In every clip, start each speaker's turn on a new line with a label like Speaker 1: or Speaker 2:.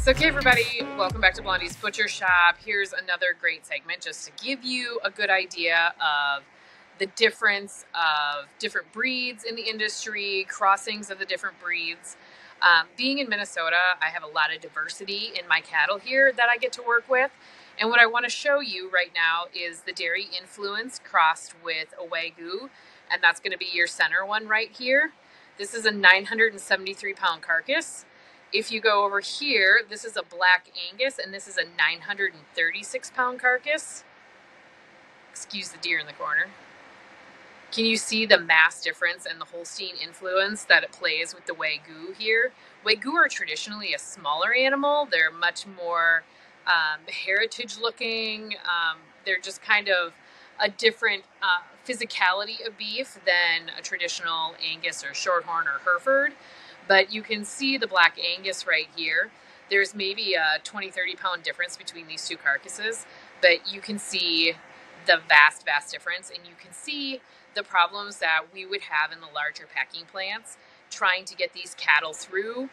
Speaker 1: So, okay, everybody, welcome back to Blondies Butcher Shop. Here's another great segment just to give you a good idea of the difference of different breeds in the industry, crossings of the different breeds. Being in Minnesota, I have a lot of diversity in my cattle here that I get to work with. And what I want to show you right now is the dairy influence crossed with a Wagyu, and that's going to be your center one right here. This is a 973-pound carcass. If you go over here, this is a black Angus, and this is a 936-pound carcass. Excuse the deer in the corner. Can you see the mass difference and the Holstein influence that it plays with the Wagyu here? Wagyu are traditionally a smaller animal. They're much more heritage looking. They're just kind of a different physicality of beef than a traditional Angus or Shorthorn or Hereford. But you can see the black Angus right here. There's maybe a 20-30 pound difference between these two carcasses, but you can see the vast difference, and you can see the problems that we would have in the larger packing plants trying to get these cattle through,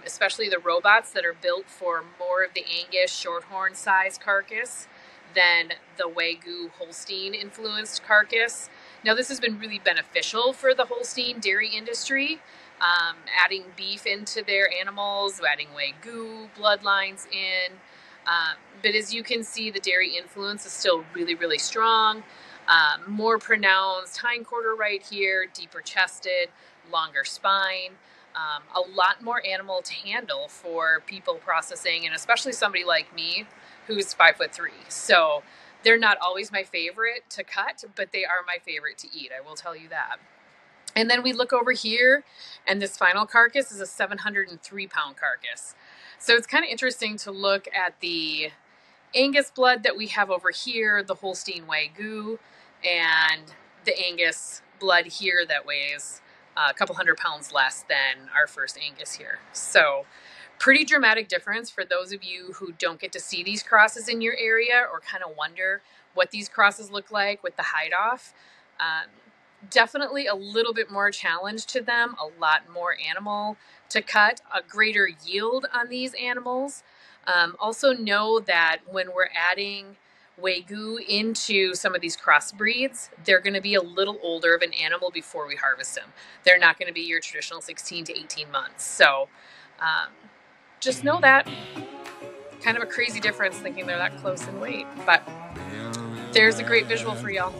Speaker 1: especially the robots that are built for more of the Angus Shorthorn size carcass than the Wagyu Holstein influenced carcass. Now, this has been really beneficial for the Holstein dairy industry, adding beef into their animals, adding Wagyu bloodlines in. But as you can see, the dairy influence is still really strong, more pronounced hindquarter right here, deeper chested, longer spine, a lot more animal to handle for people processing, and especially somebody like me who's 5'3". So they're not always my favorite to cut, but they are my favorite to eat, I will tell you that. And then we look over here, and this final carcass is a 703-pound carcass. So it's kind of interesting to look at the Angus blood that we have over here, the Holstein Wagyu, and the Angus blood here that weighs a couple hundred pounds less than our first Angus here. So pretty dramatic difference for those of you who don't get to see these crosses in your area or kind of wonder what these crosses look like with the hide off. Definitely a little bit more challenge to them, a lot more animal to cut, a greater yield on these animals. Also know that when we're adding Wagyu into some of these crossbreeds, they're going to be a little older of an animal before we harvest them. They're not going to be your traditional 16 to 18 months. So just know that. Kind of a crazy difference thinking they're that close in weight, but there's a great visual for y'all.